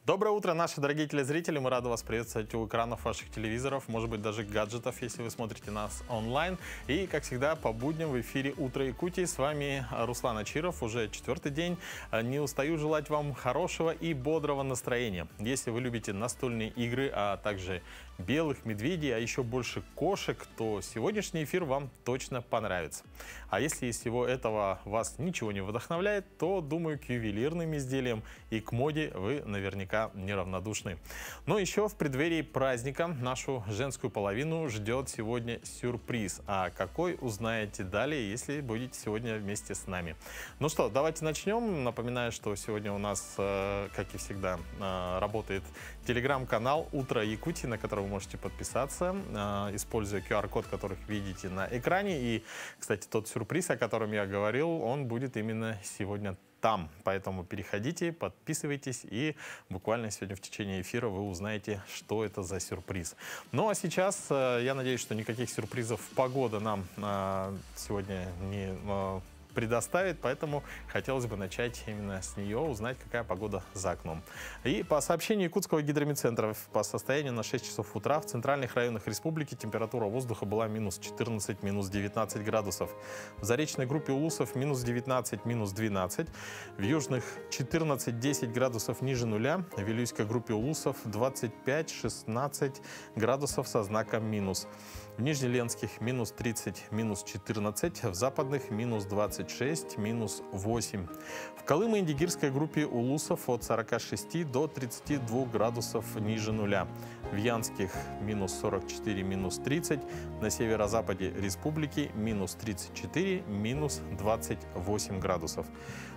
Доброе утро, наши дорогие телезрители. Мы рады вас приветствовать у экранов ваших телевизоров, может быть, даже гаджетов, если вы смотрите нас онлайн. И, как всегда, по будням в эфире «Утро Якутии». С вами Руслан Ачиров. Уже 4-й день. Не устаю желать вам хорошего и бодрого настроения. Если вы любите настольные игры, а также белых медведей, а еще больше кошек, то сегодняшний эфир вам точно понравится. А если из всего этого вас ничего не вдохновляет, то, думаю, к ювелирным изделиям и к моде вы наверняка неравнодушны. Но еще в преддверии праздника нашу женскую половину ждет сегодня сюрприз. А какой, узнаете далее, если будете сегодня вместе с нами. Ну что, давайте начнем. Напоминаю, что сегодня у нас, как и всегда, работает телеграм-канал «Утро Якутии», на который вы можете подписаться, используя QR-код, который видите на экране. И, кстати, тот сюрприз, о котором я говорил, он будет именно сегодня там. Поэтому переходите, подписывайтесь, и буквально сегодня в течение эфира вы узнаете, что это за сюрприз. Ну а сейчас, я надеюсь, что никаких сюрпризов погода нам сегодня не предоставит, поэтому хотелось бы начать именно с нее, узнать, какая погода за окном. И по сообщению Якутского гидрометцентра, по состоянию на 6 часов утра в центральных районах республики температура воздуха была минус 14, минус 19 градусов. В заречной группе Улусов минус 19, минус 12. В южных 14-10 градусов ниже нуля. В Вилюйской группе Улусов 25-16 градусов со знаком минус. В Нижнеленских минус 30, минус 14, в западных минус 26, минус 8. В Колымо-Индигирской группе Улусов от 46 до 32 градусов ниже нуля. В Янских минус 44, минус 30, на северо-западе республики минус 34, минус 28 градусов.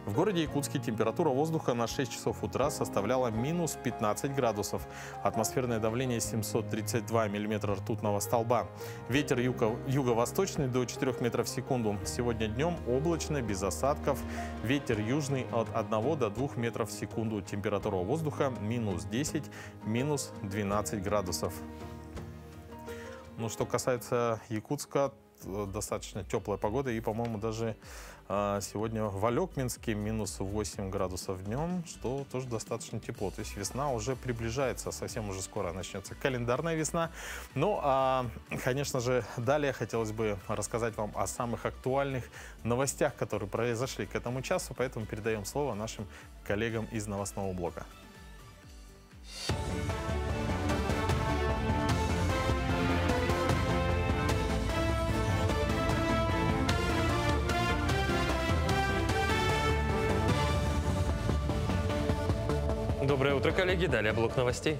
В городе Якутске температура воздуха на 6 часов утра составляла минус 15 градусов. Атмосферное давление 732 миллиметра ртутного столба. Ветер юго-восточный до 4 метров в секунду. Сегодня днем облачно, без осадков. Ветер южный от 1 до 2 метров в секунду. Температура воздуха минус 10, минус 12 градусов. Ну, что касается Якутска, достаточно теплая погода. И, по-моему, даже сегодня в Алекминске минус 8 градусов днем, что тоже достаточно тепло. То есть весна уже приближается, совсем уже скоро начнется календарная весна. Ну, а, конечно же, далее хотелось бы рассказать вам о самых актуальных новостях, которые произошли к этому часу, поэтому передаем слово нашим коллегам из новостного блока. Доброе утро, коллеги. Далее блок новостей.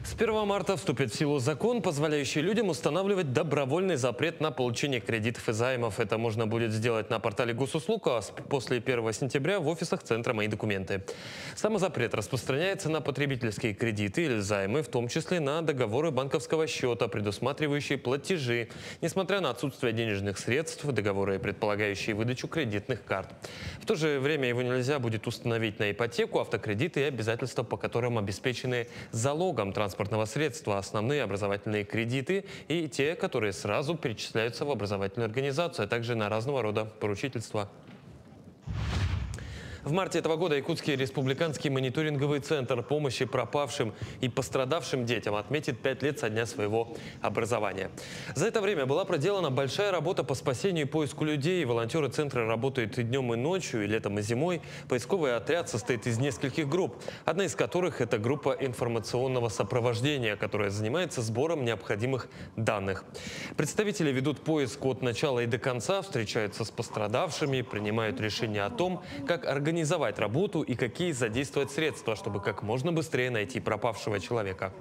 С 1 марта вступит в силу закон, позволяющий людям устанавливать добровольный запрет на получение кредитов и займов. Это можно будет сделать на портале госуслуг, а после 1 сентября в офисах Центра «Мои документы». Сам запрет распространяется на потребительские кредиты или займы, в том числе на договоры банковского счета, предусматривающие платежи, несмотря на отсутствие денежных средств, договоры, предполагающие выдачу кредитных карт. В то же время его нельзя будет установить на ипотеку, автокредиты и обязательства, по которым обеспечены залогом транспортного средства, основные образовательные кредиты и те, которые сразу перечисляются в образовательную организацию, а также на разного рода поручительства. В марте этого года Якутский республиканский мониторинговый центр помощи пропавшим и пострадавшим детям отметит 5 лет со дня своего образования. За это время была проделана большая работа по спасению и поиску людей. Волонтеры центра работают и днем, и ночью, и летом, и зимой. Поисковый отряд состоит из нескольких групп, одна из которых – это группа информационного сопровождения, которая занимается сбором необходимых данных. Представители ведут поиск от начала и до конца, встречаются с пострадавшими, принимают решения о том, как организовать работу и какие задействовать средства, чтобы как можно быстрее найти пропавшего человека.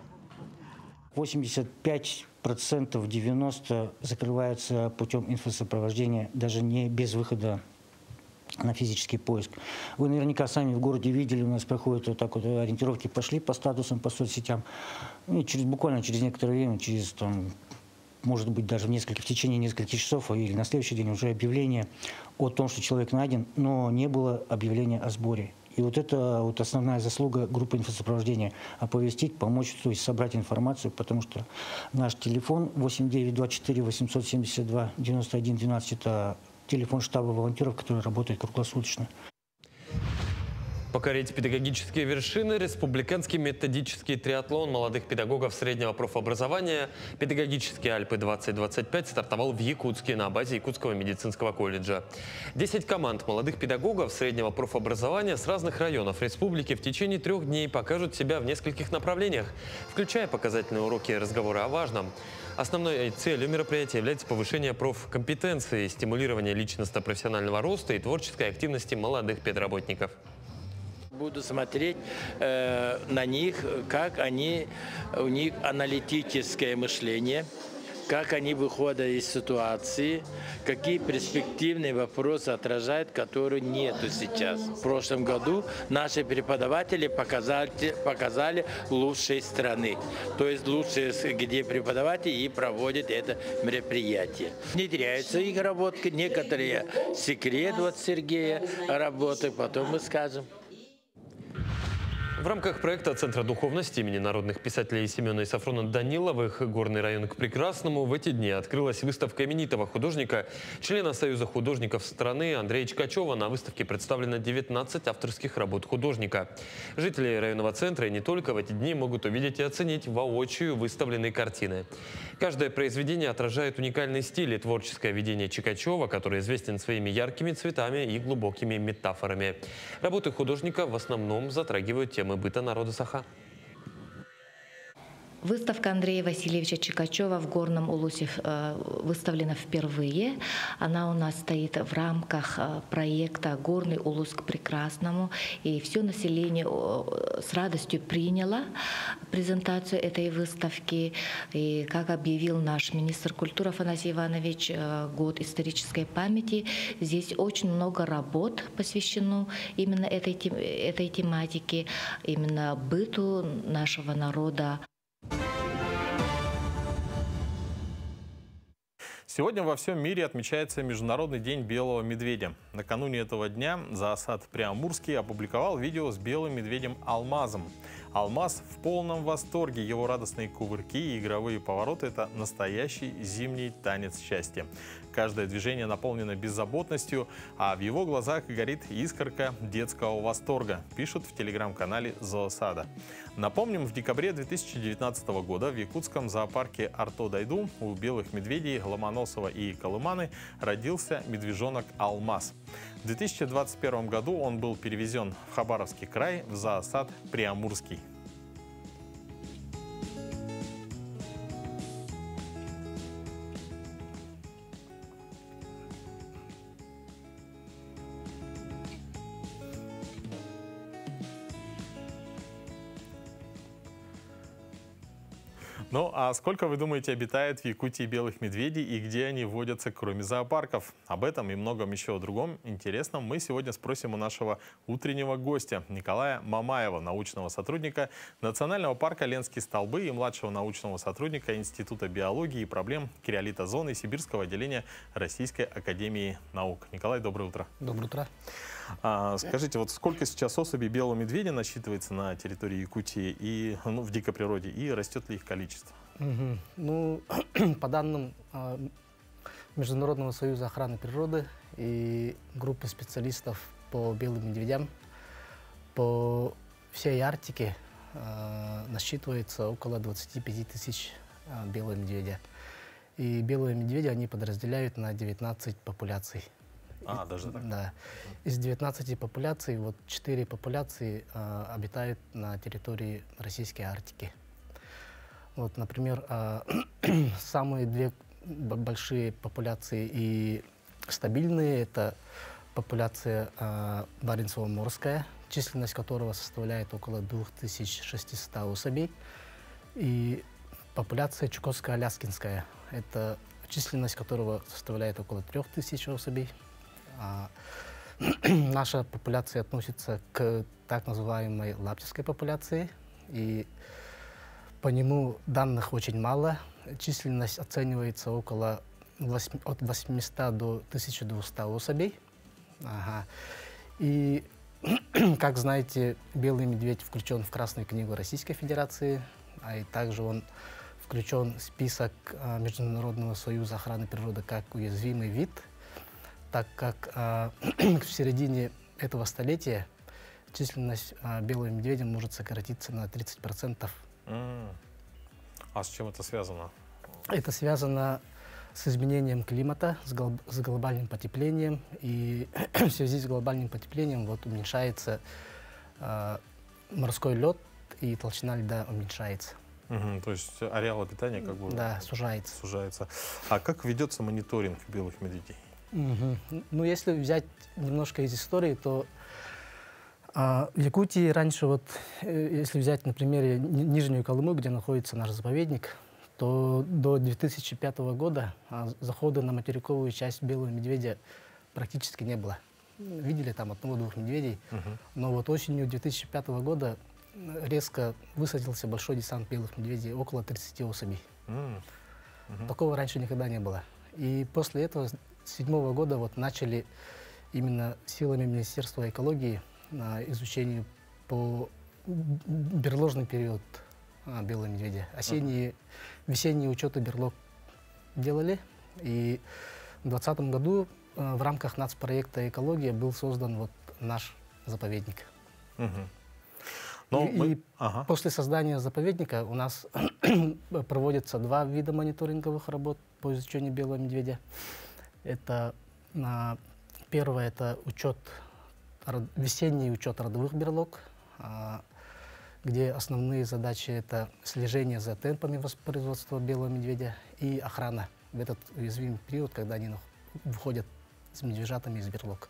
85%, 90% закрываются путем инфосопровождения, даже не без выхода на физический поиск. Вы наверняка сами в городе видели, у нас проходят вот так вот ориентировки, пошли по статусам, по соцсетям. И буквально через некоторое время, может быть, даже в течение нескольких часов или на следующий день уже объявление о том, что человек найден, но не было объявления о сборе. И вот это основная заслуга группы инфосопровождения – оповестить, помочь, то есть собрать информацию, потому что наш телефон 8924 872 91 12 – это телефон штаба волонтеров, который работает круглосуточно. Покорить педагогические вершины республиканский методический триатлон молодых педагогов среднего профобразования «Педагогические Альпы-2025» стартовал в Якутске на базе Якутского медицинского колледжа. 10 команд молодых педагогов среднего профобразования с разных районов республики в течение 3 дней покажут себя в нескольких направлениях, включая показательные уроки разговоры о важном. Основной целью мероприятия является повышение профкомпетенции, стимулирование личностно-профессионального роста и творческой активности молодых педработников. Буду смотреть на них, как у них аналитическое мышление, как они выходят из ситуации, какие перспективные вопросы отражают, которые нету сейчас. В прошлом году наши преподаватели показали лучшие страны, то есть лучшие, где преподаватели и проводят это мероприятие. Внедряются их работы, некоторые секреты от Сергея работы, потом мы скажем. В рамках проекта Центра духовности имени народных писателей Семена и Сафрона Даниловых «Горный район к прекрасному» в эти дни открылась выставка именитого художника, члена Союза художников страны Андрея Чикачева. На выставке представлено 19 авторских работ художника. Жители районного центра и не только в эти дни могут увидеть и оценить воочию выставленные картины. Каждое произведение отражает уникальный стиль и творческое видение Чикачева, который известен своими яркими цветами и глубокими метафорами. Работы художника в основном затрагивают темы быта народа Саха. Выставка Андрея Васильевича Чикачева в Горном Улусе выставлена впервые. Она у нас стоит в рамках проекта «Горный Улус к прекрасному». И все население с радостью приняло презентацию этой выставки. И как объявил наш министр культуры Афанасий Иванович, год исторической памяти, здесь очень много работ посвящено именно этой тематике, именно быту нашего народа. Сегодня во всем мире отмечается Международный день белого медведя. Накануне этого дня зоосад Приамурский опубликовал видео с белым медведем Алмазом. Алмаз в полном восторге. Его радостные кувырки и игровые повороты – это настоящий зимний танец счастья. Каждое движение наполнено беззаботностью, а в его глазах горит искорка детского восторга, пишут в телеграм-канале зоосада. Напомним, в декабре 2019 года в якутском зоопарке Арто-Дайду у белых медведей Ломоносова и Колыманы родился медвежонок Алмаз. В 2021 году он был перевезен в Хабаровский край в зоосад Приамурский. Ну, а сколько, вы думаете, обитает в Якутии белых медведей и где они водятся, кроме зоопарков? Об этом и многом еще другом интересном мы сегодня спросим у нашего утреннего гостя Николая Мамаева, научного сотрудника Национального парка Ленские столбы и младшего научного сотрудника Института биологии и проблем криолитозоны Сибирского отделения Российской академии наук. Николай, доброе утро. Доброе утро. Скажите, вот сколько сейчас особей белого медведя насчитывается на территории Якутии и в дикой природе, и растет ли их количество? Ну, по данным Международного союза охраны природы и группы специалистов по белым медведям, по всей Арктике насчитывается около 25 тысяч белых медведя. И белые медведи они подразделяют на 19 популяций. Даже так? Да. Из 19 популяций, вот 4 популяции обитают на территории Российской Арктики. Вот, например, самые 2 большие популяции и стабильные – это популяция Баренцево-морская, численность которого составляет около 2600 особей, и популяция Чукотско-Аляскинская, это численность которого составляет около 3000 особей. Наша популяция относится к так называемой лаптевской популяции, и по нему данных очень мало. Численность оценивается от 800 до 1200 особей. И, как знаете, белый медведь включен в Красную книгу Российской Федерации, а и также он включен в список Международного союза охраны природы как уязвимый вид, так как в середине этого столетия численность белого медведя может сократиться на 30%. А с чем это связано? Это связано с изменением климата, с глобальным потеплением. И в связи с глобальным потеплением вот уменьшается морской лед, и толщина льда уменьшается. То есть ареал обитания как бы да, сужается. А как ведется мониторинг белых медведей? Ну, если взять немножко из истории, то в Якутии раньше, вот, если взять на примере Нижнюю Колыму, где находится наш заповедник, то до 2005 года захода на материковую часть белого медведя практически не было. Видели там одного-двух медведей, но вот осенью 2005 года резко высадился большой десант белых медведей, около 30 особей. Такого раньше никогда не было. И после этого, с 2007 года, вот начали именно силами Министерства экологии на изучение по берложный период белого медведя. Весенние учеты берлог делали. И в 2020 году в рамках нацпроекта «Экология» был создан вот наш заповедник. После создания заповедника у нас проводятся два вида мониторинговых работ по изучению белого медведя. Это первое — это весенний учет родовых берлог, где основные задачи — это слежение за темпами воспроизводства белого медведя и охрана в этот уязвимый период, когда они выходят с медвежатами из берлог.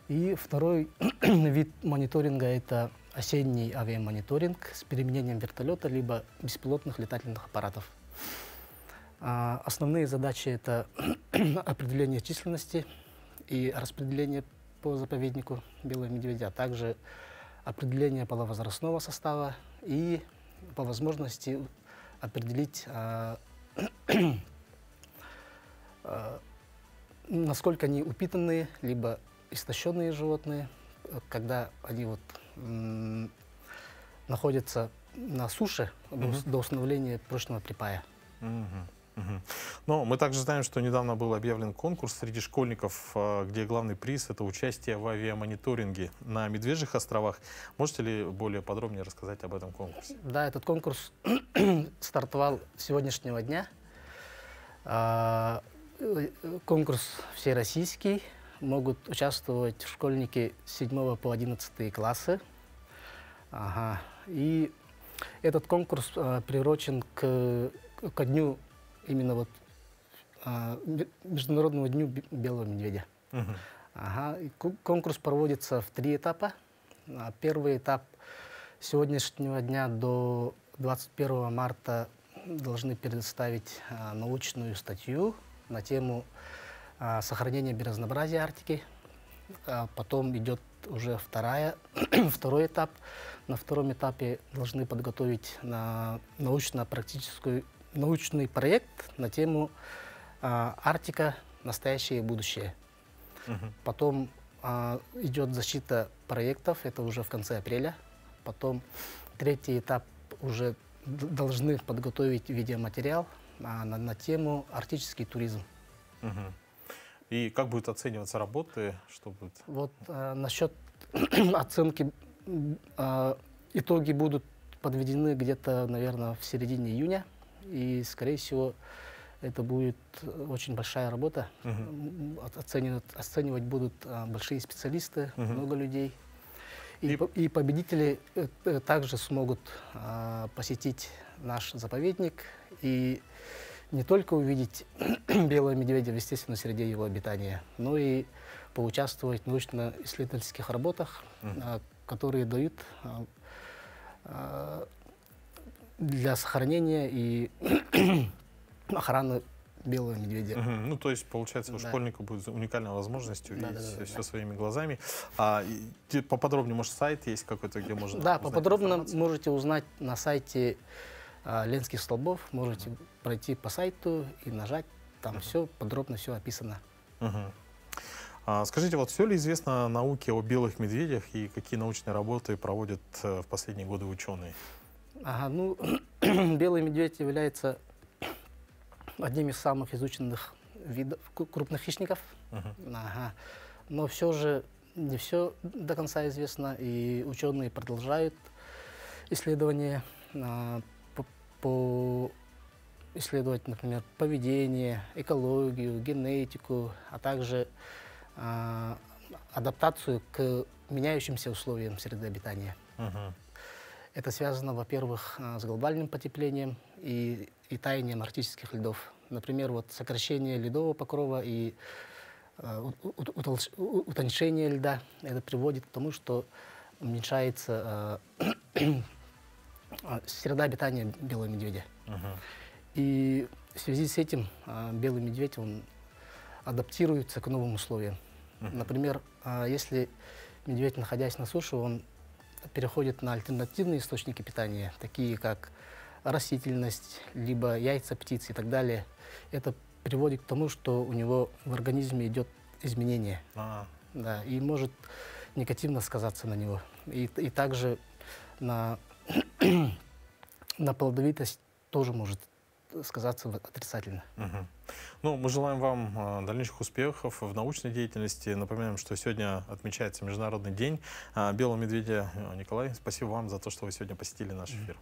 И второй вид мониторинга — это осенний авиамониторинг с применением вертолета либо беспилотных летательных аппаратов. Основные задачи — это определение численности и распределение по заповеднику белого медведя, а также определение половозрастного состава и по возможности определить, насколько они упитанные, либо истощенные животные, когда они вот находятся на суше до установления прочного припая. Но мы также знаем, что недавно был объявлен конкурс среди школьников, где главный приз — это участие в авиамониторинге на Медвежьих островах. Можете ли более подробнее рассказать об этом конкурсе? Да, этот конкурс стартовал с сегодняшнего дня. Конкурс всероссийский. Могут участвовать школьники с 7 по 11 классы. И этот конкурс приурочен к дню, именно вот Международному дню белого медведя. Конкурс проводится в 3 этапа. Первый этап с сегодняшнего дня до 21 марта должны предоставить научную статью на тему сохранения биоразнообразия Арктики. Потом идет уже второй этап. На втором этапе должны подготовить научный проект на тему Арктика, настоящее и будущее. Потом идет защита проектов, это уже в конце апреля. Потом третий этап уже должны подготовить видеоматериал на тему арктический туризм. И как будут оцениваться работы? Что будет? Вот насчет оценки, итоги будут подведены где-то, наверное, в середине июня. И, скорее всего, это будет очень большая работа. Оценивать будут большие специалисты, много людей. И победители также смогут посетить наш заповедник и не только увидеть белого медведя в естественной среде его обитания, но и поучаствовать в научно-исследовательских работах, которые дают для сохранения и охраны белого медведя. Ну, то есть, получается, у школьника будет уникальная возможность увидеть все своими глазами. Поподробнее, может, сайт есть какой-то, где можно Да, поподробно можете узнать на сайте Ленских столбов. Можете пройти по сайту и нажать. Там все подробно, все описано. Скажите, вот все ли известно науке о белых медведях и какие научные работы проводят в последние годы ученые? Ну, белый медведь является одним из самых изученных видов крупных хищников. Но все же не все до конца известно, и ученые продолжают исследования по исследовать, например, поведение, экологию, генетику, а также адаптацию к меняющимся условиям среды обитания. Это связано, во-первых, с глобальным потеплением и таянием арктических льдов. Например, вот сокращение ледового покрова и утончение льда. Это приводит к тому, что уменьшается среда обитания белого медведя. И в связи с этим белый медведь, он адаптируется к новым условиям. Например, если медведь, находясь на суше, он переходит на альтернативные источники питания, такие как растительность, либо яйца птиц и так далее. Это приводит к тому, что у него в организме идет изменение. Да, и может негативно сказаться на него. И также на плодовитость тоже может сказаться отрицательно. Ну, мы желаем вам дальнейших успехов в научной деятельности. Напоминаем, что сегодня отмечается Международный день белого медведя. Николай, спасибо вам за то, что вы сегодня посетили наш эфир.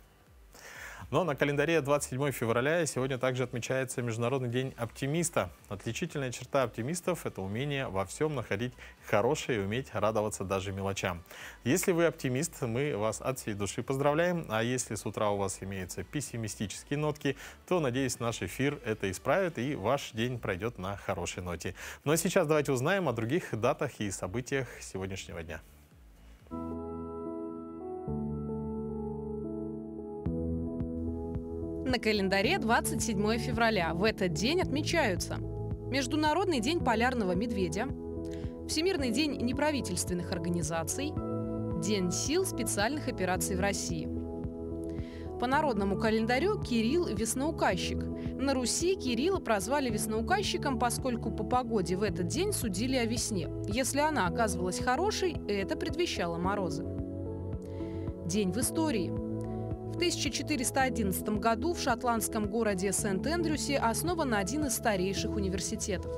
Но на календаре 27 февраля сегодня также отмечается Международный день оптимиста. Отличительная черта оптимистов – это умение во всем находить хорошее и уметь радоваться даже мелочам. Если вы оптимист, мы вас от всей души поздравляем. А если с утра у вас имеются пессимистические нотки, то, надеюсь, наш эфир это исправит и ваш день пройдет на хорошей ноте. Ну а сейчас давайте узнаем о других датах и событиях сегодняшнего дня. На календаре 27 февраля. В этот день отмечаются Международный день полярного медведя, Всемирный день неправительственных организаций, День сил специальных операций в России. По народному календарю Кирилл – весноуказчик. На Руси Кирилла прозвали весноуказчиком, поскольку по погоде в этот день судили о весне. Если она оказывалась хорошей, это предвещало морозы. День в истории. В 1411 году в шотландском городе Сент-Эндрюсе основан один из старейших университетов.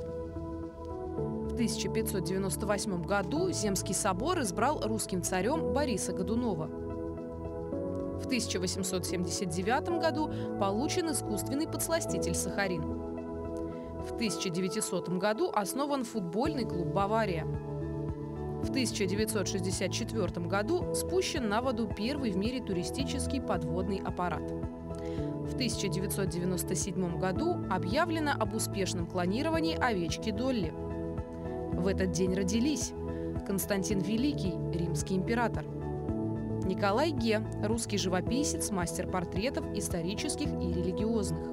В 1598 году Земский собор избрал русским царем Бориса Годунова. В 1879 году получен искусственный подсластитель сахарин. В 1900 году основан футбольный клуб «Бавария». В 1964 году спущен на воду первый в мире туристический подводный аппарат. В 1997 году объявлено об успешном клонировании овечки Долли. В этот день родились Константин Великий, римский император; Николай Ге, русский живописец, мастер портретов исторических и религиозных;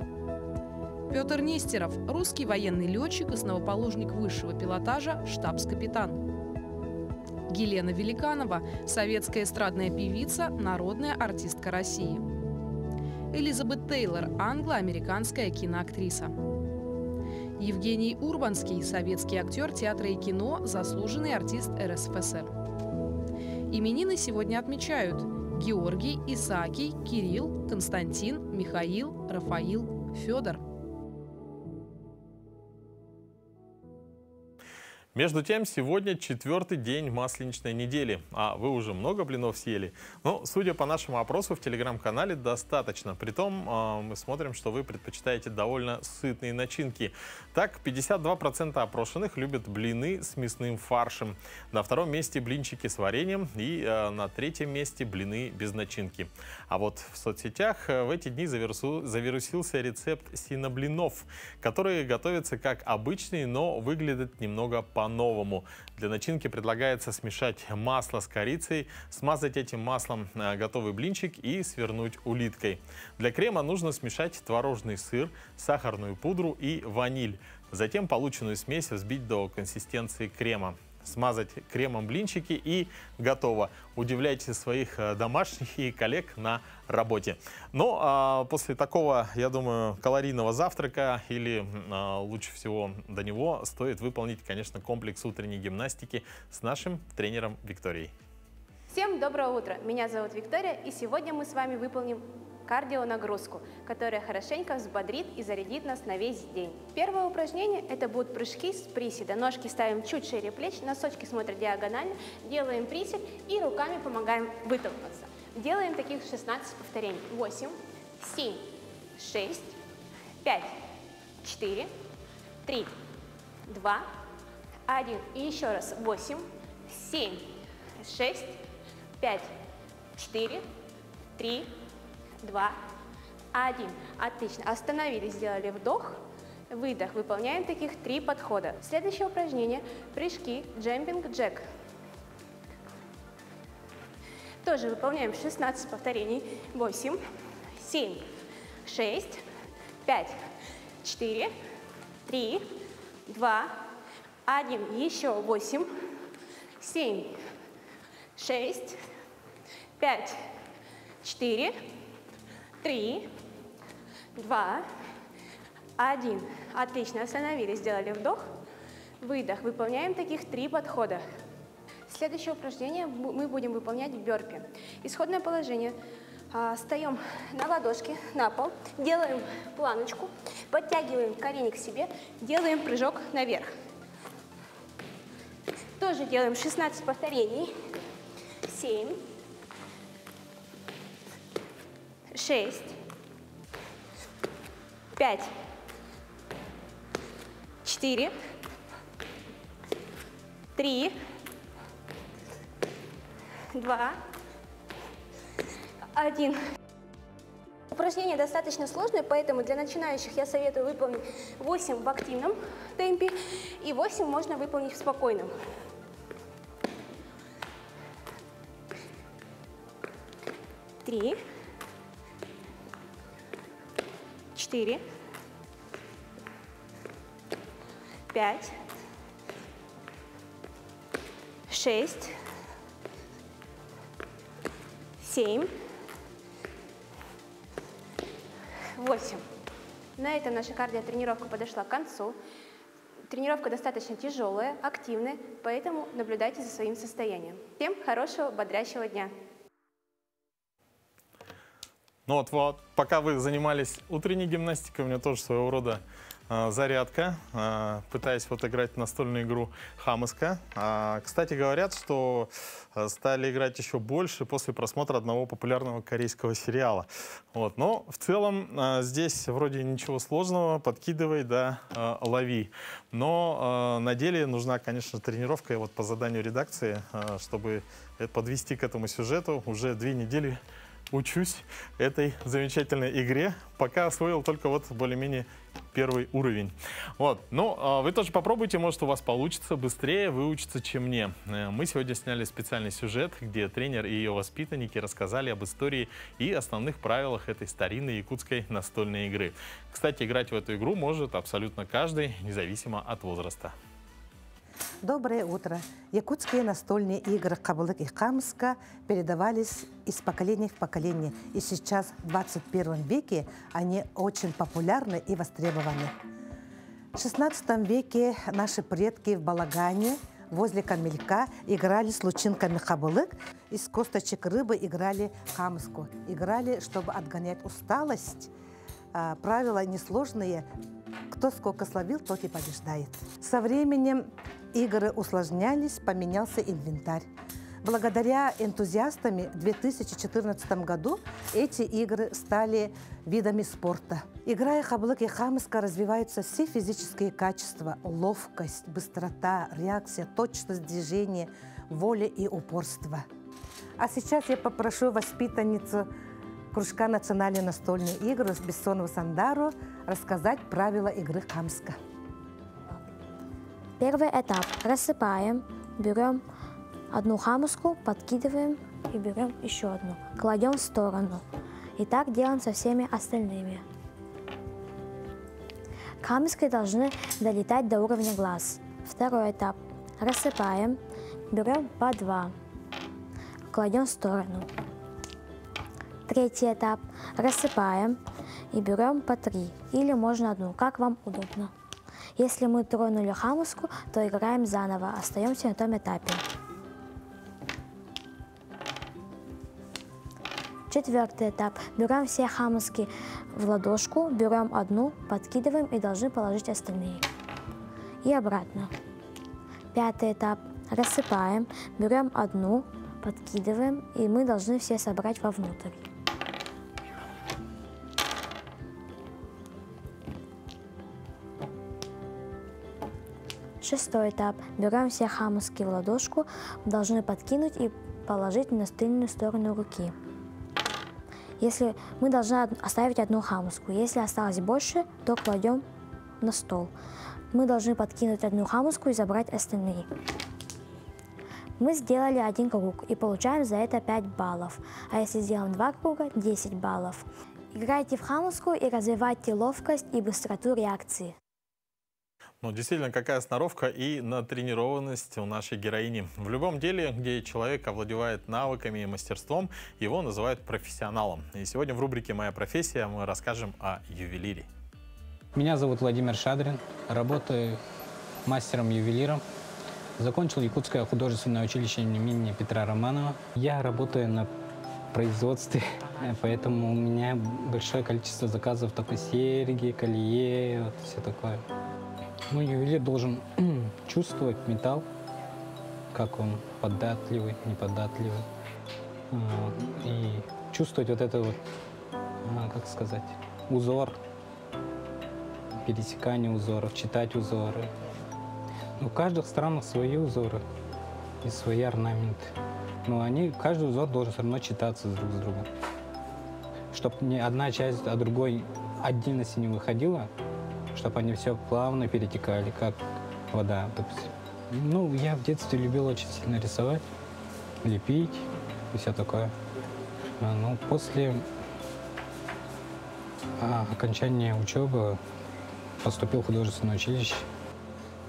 Петр Нестеров, русский военный летчик, основоположник высшего пилотажа, штабс-капитан; Елена Великанова, советская эстрадная певица, народная артистка России; Элизабет Тейлор, англо-американская киноактриса; Евгений Урбанский, советский актер театра и кино, заслуженный артист РСФСР. Именины сегодня отмечают Георгий, Исаакий, Кирилл, Константин, Михаил, Рафаил, Федор. Между тем, сегодня 4-й день масленичной недели, а вы уже много блинов съели. Но, судя по нашему опросу в телеграм-канале, достаточно. Притом мы смотрим, что вы предпочитаете довольно сытные начинки. Так, 52% опрошенных любят блины с мясным фаршем. На втором месте блинчики с вареньем и на третьем месте блины без начинки. А вот в соцсетях в эти дни завирусился рецепт синоблинов, которые готовятся как обычные, но выглядят немного по-новому. Для начинки предлагается смешать масло с корицей, смазать этим маслом готовый блинчик и свернуть улиткой. Для крема нужно смешать творожный сыр, сахарную пудру и ваниль. Затем полученную смесь взбить до консистенции крема. Смазать кремом блинчики и готово. Удивляйте своих домашних и коллег на работе. Но после такого, я думаю, калорийного завтрака или лучше всего до него стоит выполнить, конечно, комплекс утренней гимнастики с нашим тренером Викторией. Всем доброе утро! Меня зовут Виктория, и сегодня мы с вами выполним кардионагрузку, которая хорошенько взбодрит и зарядит нас на весь день. Первое упражнение – это будут прыжки с приседа. Ножки ставим чуть шире плеч, носочки смотрят диагонально, делаем присед и руками помогаем вытолкнуться. Делаем таких 16 повторений. 8, 7, 6, 5, 4, 3, 2, 1. И еще раз. 8, 7, 6, 5, 4, 3, 2, 1. Отлично. Остановились, сделали вдох, выдох. Выполняем таких 3 подхода. Следующее упражнение – прыжки джемпинг джек. Тоже выполняем 16 повторений. 8, 7, 6, 5, 4, 3, 2, 1. Еще 8, 7, 6, 5, 4, 3, 2, 1. Отлично. Остановились, сделали вдох, выдох. Выполняем таких 3 подхода. Следующее упражнение мы будем выполнять в бёрпи. Исходное положение. Встаем на ладошки на пол, делаем планочку, подтягиваем колени к себе, делаем прыжок наверх. Тоже делаем 16 повторений. 7, 6, 5, 4, 3, 2, 1. Упражнение достаточно сложное, поэтому для начинающих я советую выполнить 8 в активном темпе и 8 можно выполнить в спокойном. 3, 4, 5, 6, 7, 8. На этом наша кардиотренировка подошла к концу. Тренировка достаточно тяжелая, активная, поэтому наблюдайте за своим состоянием. Всем хорошего, бодрящего дня! Ну вот, пока вы занимались утренней гимнастикой, у меня тоже своего рода зарядка. Пытаюсь вот играть в настольную игру «Хамыска». Кстати, говорят, что стали играть еще больше после просмотра одного популярного корейского сериала. Вот. Но в целом здесь вроде ничего сложного. Подкидывай, да, лови. Но на деле нужна, конечно, тренировка. И вот по заданию редакции, чтобы подвести к этому сюжету, уже 2 недели учусь этой замечательной игре, пока освоил только вот более-менее первый уровень. Вот. Ну, вы тоже попробуйте, может, у вас получится быстрее выучиться, чем мне. Мы сегодня сняли специальный сюжет, где тренер и ее воспитанники рассказали об истории и основных правилах этой старинной якутской настольной игры. Кстати, играть в эту игру может абсолютно каждый, независимо от возраста. Доброе утро. Якутские настольные игры «Кабылык» и «Хамыска» передавались из поколения в поколение. И сейчас, в 21 веке, они очень популярны и востребованы. В 16 веке наши предки в Балагане возле камелька играли с лучинками «Кабылык». Из косточек рыбы играли «Хамыску». Играли, чтобы отгонять усталость. Правила несложные. Кто сколько словил, тот и побеждает. Со временем игры усложнялись, поменялся инвентарь. Благодаря энтузиастам в 2014 году эти игры стали видами спорта. Играя «Кабылык» и «Хамыска» развиваются все физические качества: ловкость, быстрота, реакция, точность движения, воля и упорство. А сейчас я попрошу воспитанницу кружка национальной настольной игры Бессонова Сандару рассказать правила игры «Хамыска». Первый этап. Рассыпаем, берем одну хамыску, подкидываем и берем еще одну. Кладем в сторону. И так делаем со всеми остальными. Хамыски должны долетать до уровня глаз. Второй этап. Рассыпаем, берем по 2, кладем в сторону. Третий этап. Рассыпаем и берем по 3, или можно одну, как вам удобно. Если мы тронули хамыску, то играем заново, остаемся на том этапе. 4-й этап. Берем все хамуски в ладошку, берем одну, подкидываем и должны положить остальные. И обратно. 5-й этап. Рассыпаем, берем одну, подкидываем, и мы должны все собрать вовнутрь. 6-й этап. Берем все хамуски в ладошку, должны подкинуть и положить на тыльную сторону руки. Если мы должны оставить одну хамуску, если осталось больше, то кладем на стол. Мы должны подкинуть одну хамуску и забрать остальные. Мы сделали 1 круг и получаем за это 5 баллов. А если сделаем 2 круга, 10 баллов. Играйте в хамуску и развивайте ловкость и быстроту реакции. Ну, действительно, какая сноровка и натренированность у нашей героини. В любом деле, где человек овладевает навыками и мастерством, его называют профессионалом. И сегодня в рубрике «Моя профессия» мы расскажем о ювелире. Меня зовут Владимир Шадрин, работаю мастером-ювелиром. Закончил Якутское художественное училище имени Петра Романова. Я работаю на производстве, поэтому у меня большое количество заказов, такой серьги, колье, вот все такое. Ну, ювелир должен чувствовать металл, как он податливый, неподатливый. И чувствовать вот это вот, как сказать, узор, пересекание узоров, читать узоры. У каждых странах свои узоры и свои орнаменты. Но каждый узор должен все равно читаться друг с другом. Чтобы не одна часть от другой отдельности не выходила, чтобы они все плавно перетекали, как вода. Ну, я в детстве любил очень сильно рисовать, лепить и все такое. Но после окончания учебы поступил в художественное училище.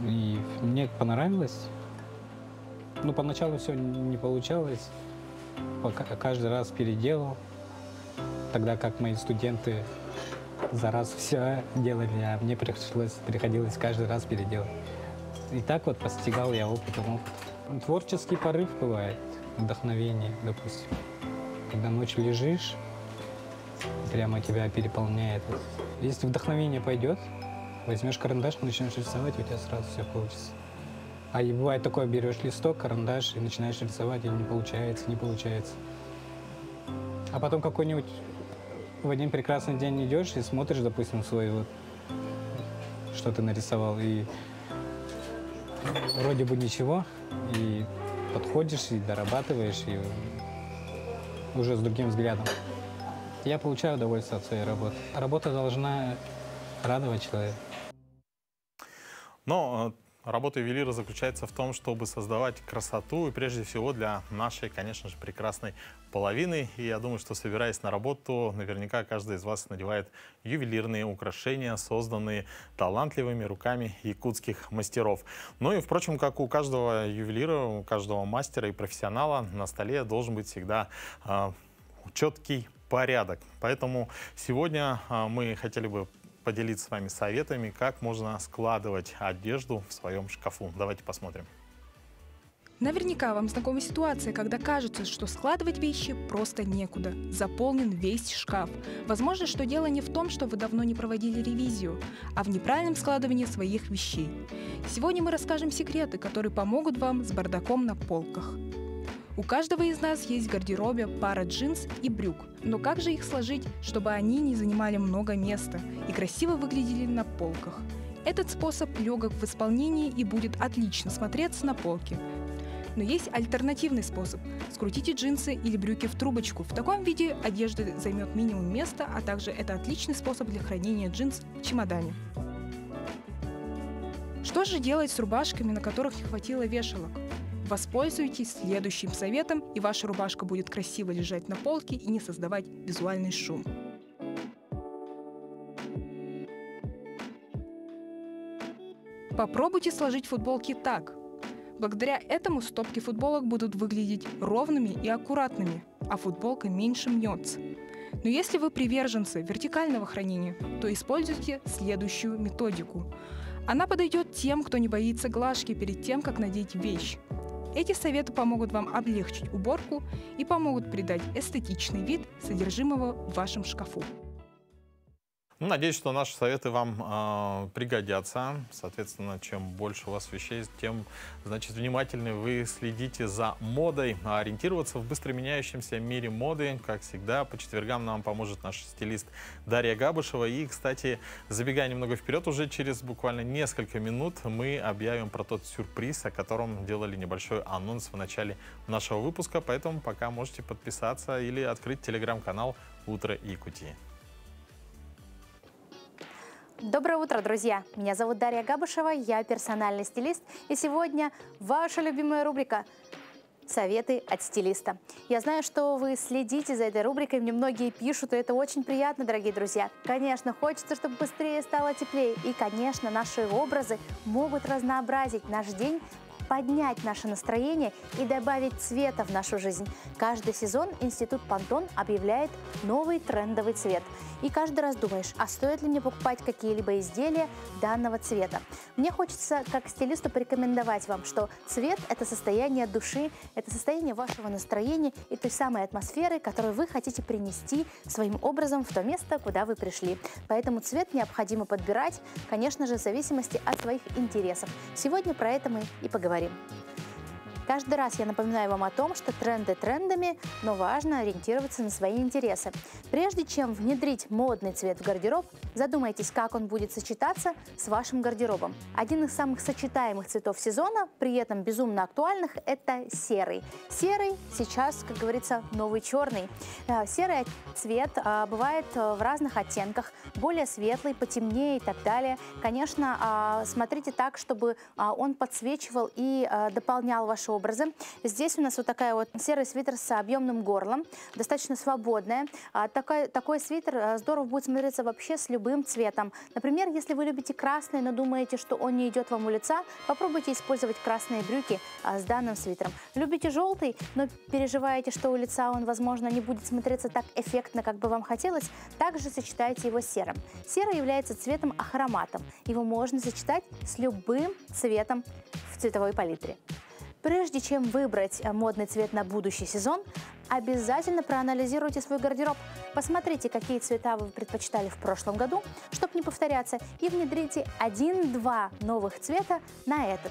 И мне понравилось. Ну, поначалу все не получалось. Каждый раз переделал. Тогда как мои студенты за раз все делали, а мне приходилось каждый раз переделать. И так вот постигал я опытом. Творческий порыв бывает, вдохновение, допустим. Когда ночью лежишь, прямо тебя переполняет. Если вдохновение пойдет, возьмешь карандаш, начнешь рисовать, у тебя сразу все получится. А и бывает такое, берешь листок, карандаш и начинаешь рисовать, и не получается, не получается. А потом какой-нибудь в один прекрасный день идешь и смотришь, допустим, свой вот, что ты нарисовал, и вроде бы ничего, и подходишь, и дорабатываешь, и уже с другим взглядом. Я получаю удовольствие от своей работы. Работа должна радовать человека. Но работа ювелира заключается в том, чтобы создавать красоту, и прежде всего для нашей, конечно же, прекрасной половины. И я думаю, что, собираясь на работу, наверняка каждый из вас надевает ювелирные украшения, созданные талантливыми руками якутских мастеров. Ну и, впрочем, как у каждого ювелира, у каждого мастера и профессионала, на столе должен быть всегда четкий порядок. Поэтому сегодня мы хотели бы поделиться с вами советами, как можно складывать одежду в своем шкафу. Давайте посмотрим. Наверняка вам знакома ситуация, когда кажется, что складывать вещи просто некуда. Заполнен весь шкаф. Возможно, что дело не в том, что вы давно не проводили ревизию, а в неправильном складывании своих вещей. Сегодня мы расскажем секреты, которые помогут вам с бардаком на полках. У каждого из нас есть в гардеробе пара джинс и брюк. Но как же их сложить, чтобы они не занимали много места и красиво выглядели на полках? Этот способ легок в исполнении и будет отлично смотреться на полке. Но есть альтернативный способ. Скрутите джинсы или брюки в трубочку. В таком виде одежда займет минимум места, а также это отличный способ для хранения джинс в чемодане. Что же делать с рубашками, на которых не хватило вешалок? Воспользуйтесь следующим советом, и ваша рубашка будет красиво лежать на полке и не создавать визуальный шум. Попробуйте сложить футболки так. Благодаря этому стопки футболок будут выглядеть ровными и аккуратными, а футболка меньше мнется. Но если вы приверженцы вертикального хранения, то используйте следующую методику. Она подойдет тем, кто не боится глажки перед тем, как надеть вещь. Эти советы помогут вам облегчить уборку и помогут придать эстетичный вид содержимого в вашем шкафу. Ну, надеюсь, что наши советы вам пригодятся. Соответственно, чем больше у вас вещей, тем, значит, внимательнее вы следите за модой. А ориентироваться в быстро меняющемся мире моды, как всегда, по четвергам нам поможет наш стилист Дарья Габышева. И, кстати, забегая немного вперед, уже через буквально несколько минут мы объявим про тот сюрприз, о котором делали небольшой анонс в начале нашего выпуска. Поэтому пока можете подписаться или открыть телеграм-канал «Утро Якутии». Доброе утро, друзья! Меня зовут Дарья Габышева, я персональный стилист, и сегодня ваша любимая рубрика «Советы от стилиста». Я знаю, что вы следите за этой рубрикой, мне многие пишут, и это очень приятно, дорогие друзья. Конечно, хочется, чтобы быстрее стало теплее, и, конечно, наши образы могут разнообразить наш день, поднять наше настроение и добавить цвета в нашу жизнь. Каждый сезон Институт Пантон объявляет новый трендовый цвет. И каждый раз думаешь, а стоит ли мне покупать какие-либо изделия данного цвета? Мне хочется, как стилисту, порекомендовать вам, что цвет – это состояние души, это состояние вашего настроения и той самой атмосферы, которую вы хотите принести своим образом в то место, куда вы пришли. Поэтому цвет необходимо подбирать, конечно же, в зависимости от своих интересов. Сегодня про это мы и поговорим. Каждый раз я напоминаю вам о том, что тренды трендами, но важно ориентироваться на свои интересы. Прежде чем внедрить модный цвет в гардероб, задумайтесь, как он будет сочетаться с вашим гардеробом. Один из самых сочетаемых цветов сезона, при этом безумно актуальных, это серый. Серый сейчас, как говорится, новый черный. Серый цвет бывает в разных оттенках, более светлый, потемнее и так далее. Конечно, смотрите так, чтобы он подсвечивал и дополнял ваши образы. Здесь у нас вот такая вот серый свитер с объемным горлом, достаточно свободная. Такой свитер здорово будет смотреться вообще с любым цветом. Например, если вы любите красный, но думаете, что он не идет вам у лица, попробуйте использовать красные брюки с данным свитером. Любите желтый, но переживаете, что у лица он, возможно, не будет смотреться так эффектно, как бы вам хотелось, также сочетайте его с серым. Серый является цветом-ахроматом. Его можно сочетать с любым цветом в цветовой палитре. Прежде чем выбрать модный цвет на будущий сезон, обязательно проанализируйте свой гардероб. Посмотрите, какие цвета вы предпочитали в прошлом году, чтобы не повторяться, и внедрите 1-2 новых цвета на этот.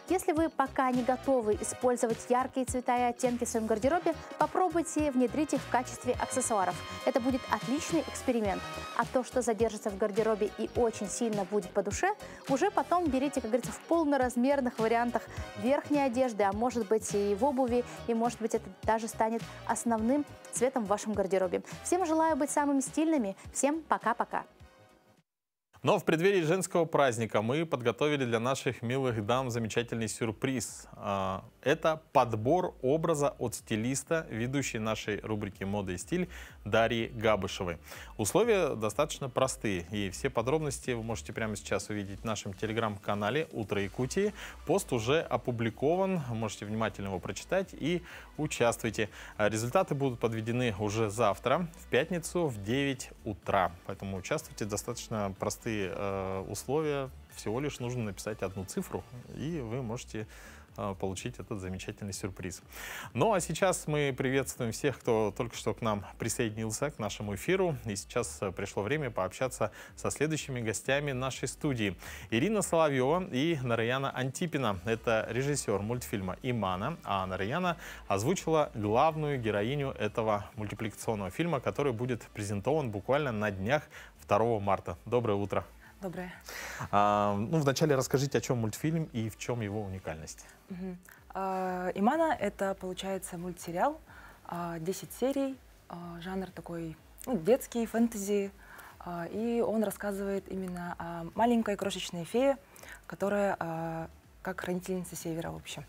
Если вы пока не готовы использовать яркие цвета и оттенки в своем гардеробе, попробуйте внедрить их в качестве аксессуаров. Это будет отличный эксперимент. А то, что задержится в гардеробе и очень сильно будет по душе, уже потом берите, как говорится, в полноразмерных вариантах верхней одежды, а может быть и в обуви, и может быть это даже станет основным цветом в вашем гардеробе. Всем желаю быть самыми стильными. Всем пока-пока. Но в преддверии женского праздника мы подготовили для наших милых дам замечательный сюрприз. Это подбор образа от стилиста, ведущей нашей рубрики «Мода и стиль» Дарьи Габышевой. Условия достаточно простые, и все подробности вы можете прямо сейчас увидеть в нашем телеграм-канале «Утро Якутии». Пост уже опубликован, можете внимательно его прочитать и участвуйте. Результаты будут подведены уже завтра, в пятницу, в 9 утра. Поэтому участвуйте, достаточно простые условия. Всего лишь нужно написать одну цифру, и вы можете получить этот замечательный сюрприз. Ну а сейчас мы приветствуем всех, кто только что к нам присоединился, к нашему эфиру. И сейчас пришло время пообщаться со следующими гостями нашей студии. Ирина Соловьева и Нараяна Антипина. Это режиссер мультфильма «Имана», а Нараяна озвучила главную героиню этого мультипликационного фильма, который будет презентован буквально на днях 2 марта. Доброе утро. Доброе. Вначале расскажите, о чем мультфильм и в чем его уникальность. «Имана» — это, получается, мультсериал, 10 серий, жанр такой детский, фэнтези. И он рассказывает именно о маленькой крошечной фее, которая как хранительница Севера, в общем.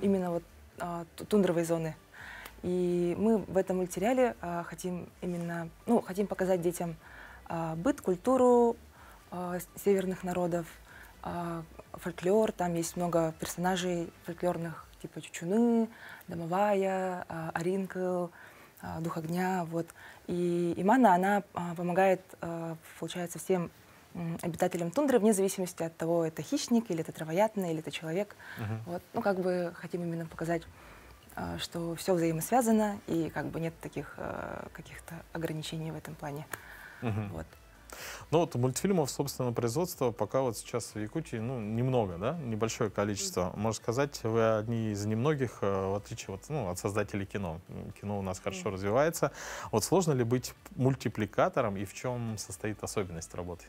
Именно вот тундровой зоны. И мы в этом мультсериале хотим показать детям быт, культуру северных народов, фольклор. Там есть много персонажей фольклорных, типа Чучуны, Домовая, Аринкл, Дух огня. Вот. И Имана, она помогает, получается, всем обитателем тундры, вне зависимости от того, это хищник, или это травоядный, или это человек. Вот. Ну, как бы хотим именно показать, что все взаимосвязано, и как бы нет таких каких-то ограничений в этом плане. Вот. Ну вот мультфильмов собственного производства пока вот сейчас в Якутии, ну, немного, да, небольшое количество. Можно сказать, вы одни из немногих, в отличие вот, ну, от создателей кино. Кино у нас хорошо развивается. Вот сложно ли быть мультипликатором и в чем состоит особенность работы?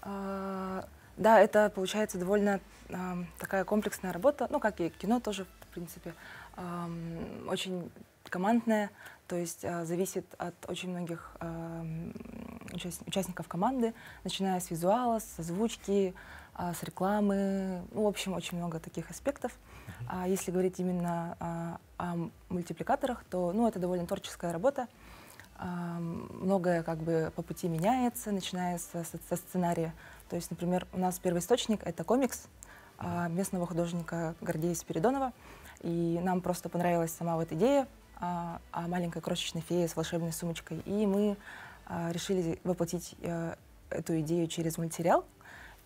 Да, это получается довольно такая комплексная работа, ну, как и кино тоже, в принципе, очень командная, то есть зависит от очень многих участников команды, начиная с визуала, с озвучки, с рекламы, ну, в общем, очень много таких аспектов. А если говорить именно о мультипликаторах, то, ну, это довольно творческая работа. Многое как бы по пути меняется, начиная со сценария. То есть, например, у нас первоисточник — это комикс местного художника Гордея Спиридонова. И нам просто понравилась сама вот идея о маленькой крошечной фее с волшебной сумочкой. И мы решили воплотить эту идею через мультсериал.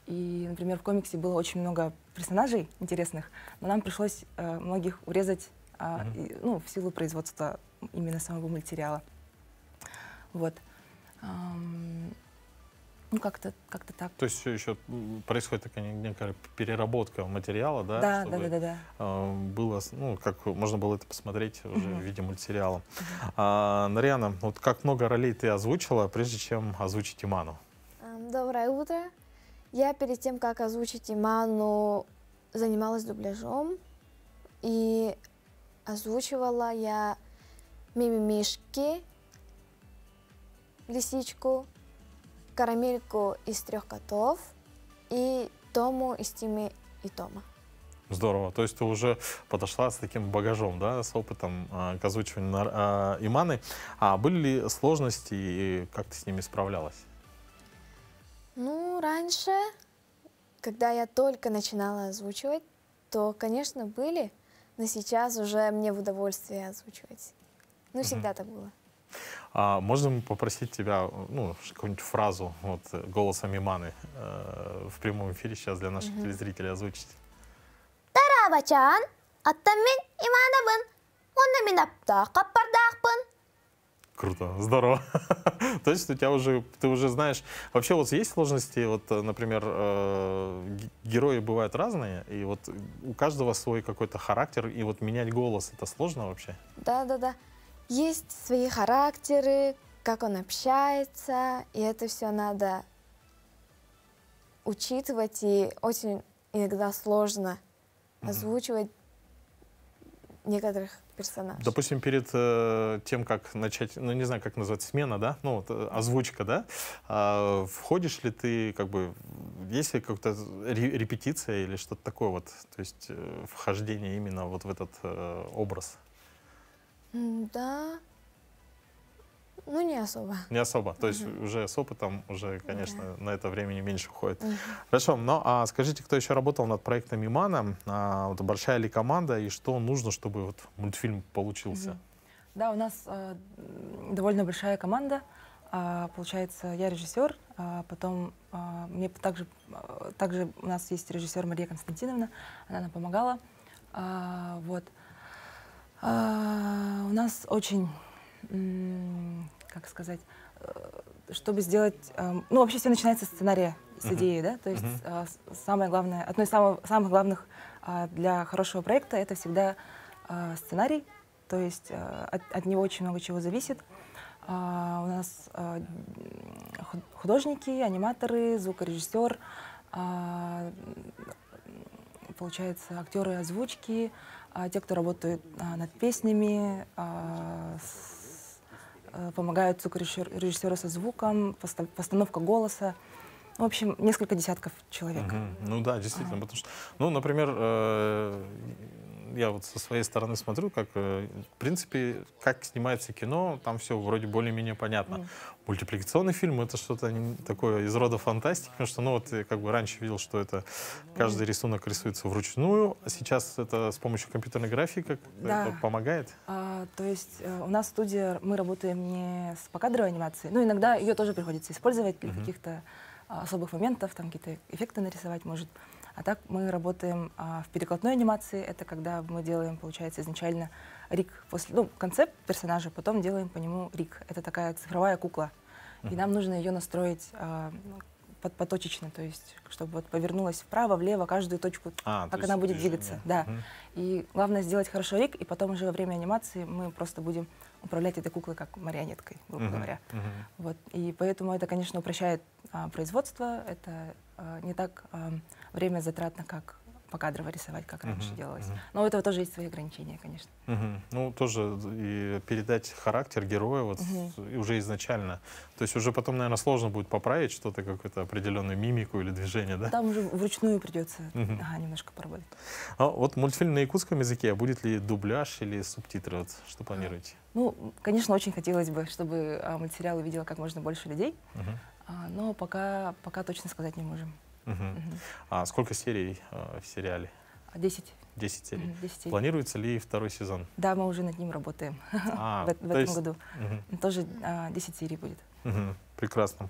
И, например, в комиксе было очень много персонажей интересных, но нам пришлось многих урезать ну, в силу производства именно самого мультсериала. Вот. Ну, как-то так. То есть все еще происходит такая некая переработка материала, да? Да, чтобы, да. Было, ну, как можно было это посмотреть уже в виде мультсериала. Нарьяна, вот как много ролей ты озвучила, прежде чем озвучить Иману? Доброе утро. Я перед тем, как озвучить Иману, занималась дубляжом. И озвучивала я Мимимишки, Лисичку, Карамельку из «Трех котов» и Тому из Тимы и Тома. Здорово. То есть ты уже подошла с таким багажом, да, с опытом к озвучиванию Иманы. А были ли сложности и как ты с ними справлялась? Ну, раньше, когда я только начинала озвучивать, то, конечно, были, но сейчас уже мне в удовольствие озвучивать. Ну, всегда так было. Можем попросить тебя, ну, какую-нибудь фразу вот, голосом Иманы в прямом эфире сейчас для наших телезрителей озвучить? Тарабачан, аттамин Иманабын, онна минапта каппардахпын. Круто, здорово. То есть у тебя уже, ты уже знаешь, вообще вот есть сложности, вот, например, герои бывают разные, и вот у каждого свой какой-то характер, и вот менять голос, это сложно вообще? Да. Есть свои характеры, как он общается, и это все надо учитывать, и очень иногда сложно озвучивать некоторых персонажей. Допустим, перед тем, как начать, ну, не знаю, как назвать, смена, да, ну, вот, озвучка, да, входишь ли ты, как бы, есть ли какая-то репетиция или что-то такое вот, то есть вхождение именно вот в этот образ? Да, ну не особо. Не особо, то есть уже с опытом, уже, конечно, на это времени меньше уходит. Хорошо, но скажите, кто еще работал над проектом Имана, вот, большая ли команда и что нужно, чтобы вот мультфильм получился? Да, у нас довольно большая команда. Получается, я режиссер, потом мне также у нас есть режиссер Мария Константиновна, она нам помогала. Вот. У нас очень, как сказать, чтобы сделать... Ну, вообще все начинается с сценария, с идеи, да? То есть самое главное, одно из самых главных для хорошего проекта — это всегда сценарий, то есть от него очень много чего зависит. У нас художники, аниматоры, звукорежиссер, получается, актеры озвучки, те, кто работают над песнями, помогают звукорежиссеру со звуком, постановка голоса. В общем, несколько десятков человек. Ну да, действительно, потому что, ну, например, я вот со своей стороны смотрю, как, в принципе, как снимается кино, там все вроде более-менее понятно. Мультипликационный фильм — это что-то такое из рода фантастики, потому что, ну, вот я как бы раньше видел, что это каждый рисунок рисуется вручную, а сейчас это с помощью компьютерной графики это помогает? То есть у нас студия, мы работаем не с покадровой анимацией, но иногда ее тоже приходится использовать для каких-то особых моментов, там какие-то эффекты нарисовать может. А так мы работаем в перекладной анимации. Это когда мы делаем, получается, изначально риг, концепт персонажа, потом делаем по нему риг. Это такая цифровая кукла. И нам нужно ее настроить поточечно, то есть, чтобы вот повернулась вправо, влево, каждую точку, как она будет двигаться. Да. И главное сделать хорошо риг, и потом уже во время анимации мы просто будем управлять этой куклой как марионеткой, грубо говоря. Вот. И поэтому это, конечно, упрощает производство, это не так время затратно, как покадрово рисовать, как раньше делалось. Но у этого тоже есть свои ограничения, конечно. Ну, тоже и передать характер героя вот уже изначально. То есть уже потом, наверное, сложно будет поправить что-то, какую-то определенную мимику или движение, да? Там уже вручную придется немножко поработать. Вот мультфильм на якутском языке, а будет ли дубляж или субтитры? Вот, что планируете? Ну, конечно, очень хотелось бы, чтобы мультсериал увидело как можно больше людей, но пока точно сказать не можем. А сколько серий в сериале? 10. 10 серий. 10 серий. Планируется ли второй сезон? Да, мы уже над ним работаем в этом году. Тоже 10 серий будет. Прекрасно.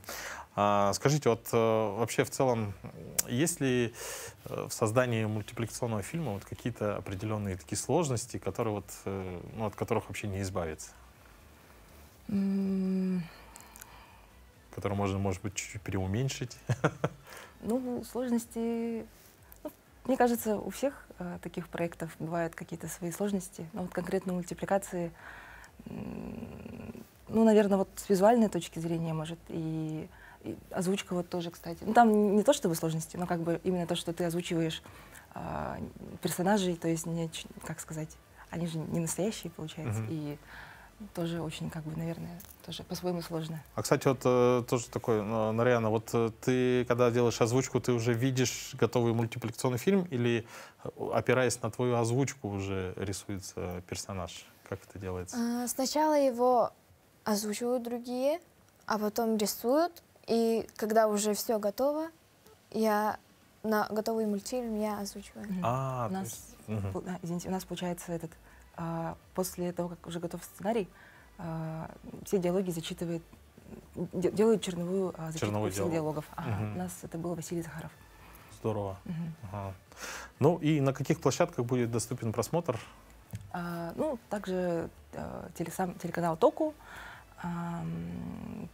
Скажите, вот вообще в целом, есть ли в создании мультипликационного фильма вот какие-то определенные такие сложности, которые вот, от которых вообще не избавиться? Которые можно, может быть, чуть-чуть переуменьшить? Ну, сложности... мне кажется, у всех таких проектов бывают какие-то свои сложности. Но вот конкретно мультипликации, ну, наверное, вот с визуальной точки зрения, может, и озвучка вот тоже, кстати. Ну, там не то чтобы сложности, но как бы именно то, что ты озвучиваешь персонажей, то есть, как сказать, они же не настоящие, получается, и тоже очень, как бы, наверное, тоже по-своему сложно. А, кстати, вот тоже такой, Нараяна, вот ты, когда делаешь озвучку, ты уже видишь готовый мультипликационный фильм или, опираясь на твою озвучку, уже рисуется персонаж? Как это делается? Сначала его озвучивают другие, а потом рисуют. И когда уже все готово, я на готовый мультфильм я озвучиваю. Извините, у нас получается после того, как уже готов сценарий, все диалоги зачитывает, делают черновую зачитку всех диалогов. У нас это был Василий Захаров. Здорово. Ну и на каких площадках будет доступен просмотр? Ну, также телеканал Току,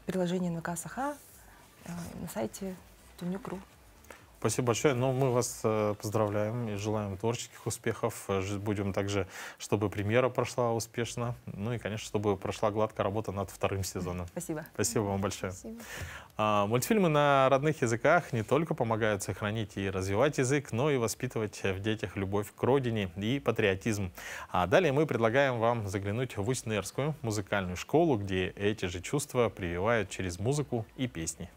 приложение НВК Саха, на сайте Тунюк.ру. Спасибо большое. Ну, мы вас поздравляем и желаем творческих успехов. Будем также, чтобы премьера прошла успешно. Ну и, конечно, чтобы прошла гладкая работа над вторым сезоном. Спасибо. Спасибо вам большое. Спасибо. Мультфильмы на родных языках не только помогают сохранить и развивать язык, но и воспитывать в детях любовь к родине и патриотизм. А далее мы предлагаем вам заглянуть в Усть-Нерскую музыкальную школу, где эти же чувства прививают через музыку и песни.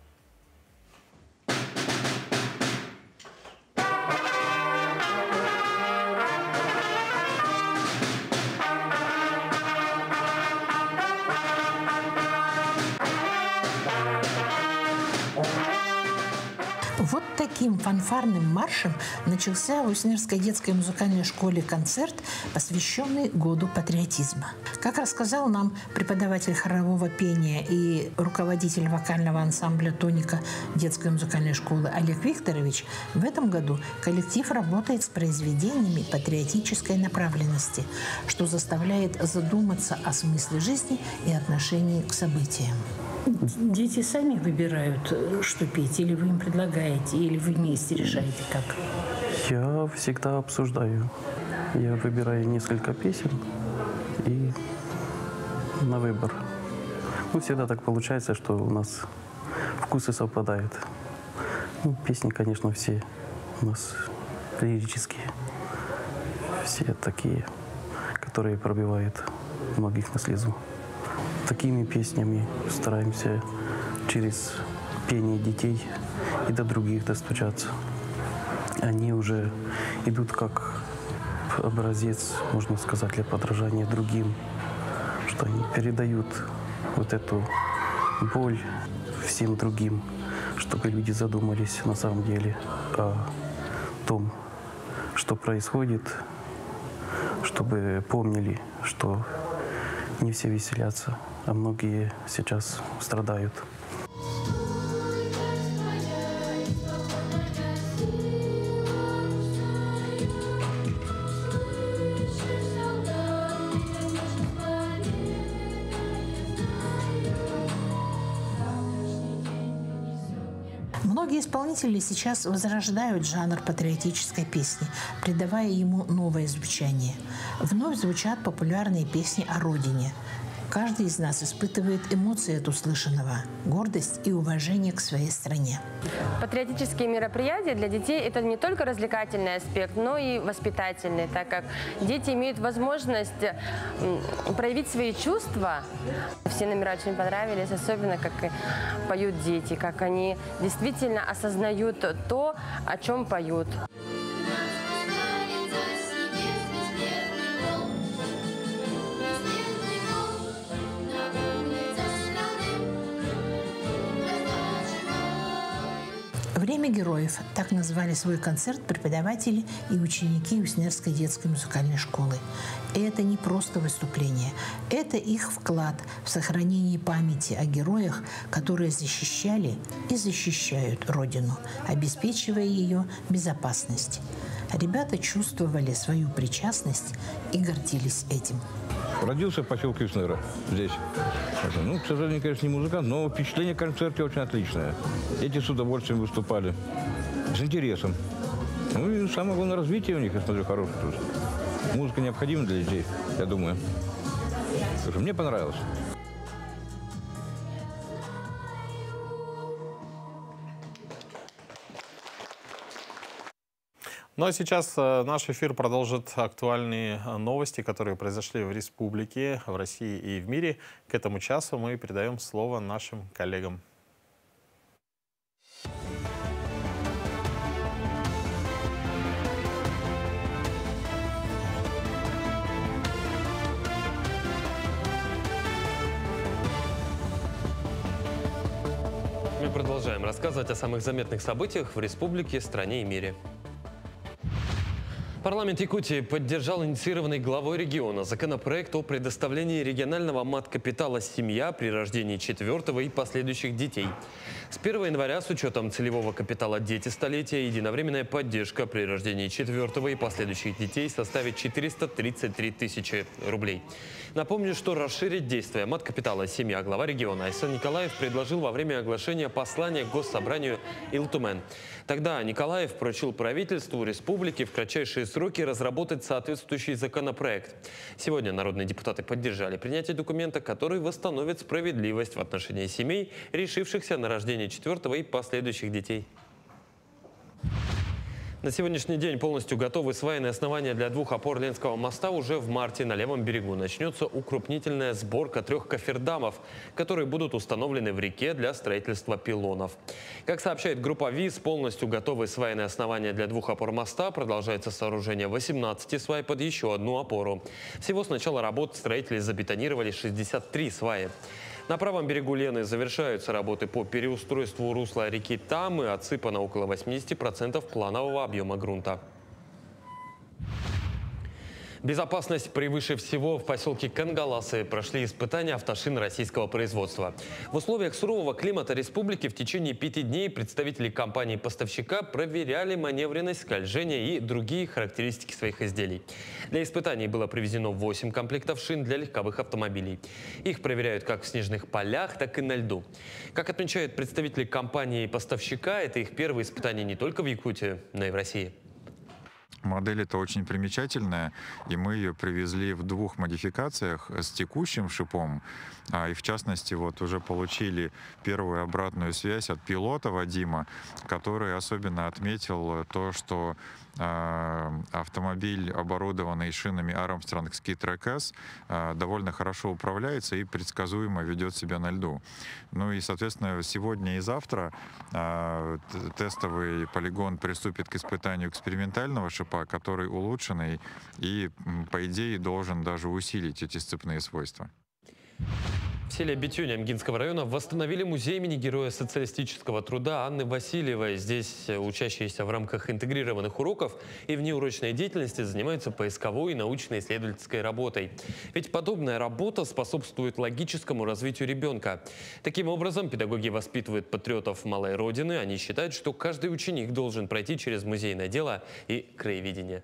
Вот таким фанфарным маршем начался в Усть-Нерской детской музыкальной школе концерт, посвященный Году патриотизма. Как рассказал нам преподаватель хорового пения и руководитель вокального ансамбля «Тоника» детской музыкальной школы Олег Викторович, в этом году коллектив работает с произведениями патриотической направленности, что заставляет задуматься о смысле жизни и отношении к событиям. Дети сами выбирают, что петь, или вы им предлагаете, или вы вместе решаете, как? Я всегда обсуждаю. Я выбираю несколько песен и на выбор. Ну, всегда так получается, что у нас вкусы совпадают. Ну, песни, конечно, все у нас лирические. Все такие, которые пробивают многих на слезу. Такими песнями стараемся через пение детей и до других достучаться. Они уже идут как образец, можно сказать, для подражания другим, что они передают вот эту боль всем другим, чтобы люди задумались на самом деле о том, что происходит, чтобы помнили, что не все веселятся, а многие сейчас страдают. Многие исполнители сейчас возрождают жанр патриотической песни, придавая ему новое звучание. Вновь звучат популярные песни о родине. Каждый из нас испытывает эмоции от услышанного, гордость и уважение к своей стране. Патриотические мероприятия для детей – это не только развлекательный аспект, но и воспитательный, так как дети имеют возможность проявить свои чувства. Все номера очень понравились, особенно как поют дети, как они действительно осознают то, о чем поют. «Время героев» – так назвали свой концерт преподаватели и ученики Уснерской детской музыкальной школы. И это не просто выступление. Это их вклад в сохранение памяти о героях, которые защищали и защищают Родину, обеспечивая ее безопасность. Ребята чувствовали свою причастность и гордились этим. Родился в поселке Уснера, здесь. Ну, к сожалению, конечно, не музыкант, но впечатление о концерте очень отличное. Дети с удовольствием выступали, с интересом. Ну и самое главное, развитие у них, я смотрю, хорошее тут. Музыка необходима для детей, я думаю. Потому что мне понравилось. Ну а сейчас наш эфир продолжит актуальные новости, которые произошли в республике, в России и в мире. К этому часу мы передаем слово нашим коллегам. Мы продолжаем рассказывать о самых заметных событиях в республике, стране и мире. Парламент Якутии поддержал инициированный главой региона законопроект о предоставлении регионального мат-капитала «Семья» при рождении 4-го и последующих детей. С 1 января с учетом целевого капитала «Дети столетия» единовременная поддержка при рождении 4-го и последующих детей составит 433 тысячи рублей. Напомню, что расширить действие мат-капитала «Семья» глава региона Айсан Николаев предложил во время оглашения послания к Госсобранию Илтумен. Тогда Николаев поручил правительству республики в кратчайшие сроки разработать соответствующий законопроект. Сегодня народные депутаты поддержали принятие документа, который восстановит справедливость в отношении семей, решившихся на рождение 4-го и последующих детей. На сегодняшний день полностью готовы свайные основания для 2 опор Ленского моста. Уже в марте на левом берегу начнется укрупнительная сборка 3 кофердамов, которые будут установлены в реке для строительства пилонов. Как сообщает группа ВИС, полностью готовы свайные основания для 2 опор моста. Продолжается сооружение 18 свай под еще 1 опору. Всего с начала работ строители забетонировали 63 сваи. На правом берегу Лены завершаются работы по переустройству русла реки Тамы. Отсыпано около 80% планового объема грунта. Безопасность превыше всего. В поселке Кангаласы прошли испытания автошин российского производства. В условиях сурового климата республики в течение 5 дней представители компании-поставщика проверяли маневренность, скольжение и другие характеристики своих изделий. Для испытаний было привезено 8 комплектов шин для легковых автомобилей. Их проверяют как в снежных полях, так и на льду. Как отмечают представители компании-поставщика, это их первые испытания не только в Якутии, но и в России. Модель эта очень примечательная, и мы ее привезли в 2 модификациях с текущим шипом. И в частности, вот уже получили первую обратную связь от пилота Вадима, который особенно отметил то, что автомобиль, оборудованный шинами Armstrong Ski-Trek S, довольно хорошо управляется и предсказуемо ведет себя на льду. Ну и, соответственно, сегодня и завтра тестовый полигон приступит к испытанию экспериментального шипа, который улучшенный и, по идее, должен даже усилить эти сцепные свойства. В селе Битюнь Амгинского района восстановили музей имени Героя социалистического труда Анны Васильевой. Здесь учащиеся в рамках интегрированных уроков и внеурочной деятельности занимаются поисковой и научно-исследовательской работой. Ведь подобная работа способствует логическому развитию ребенка. Таким образом, педагоги воспитывают патриотов малой родины. Они считают, что каждый ученик должен пройти через музейное дело и краеведение.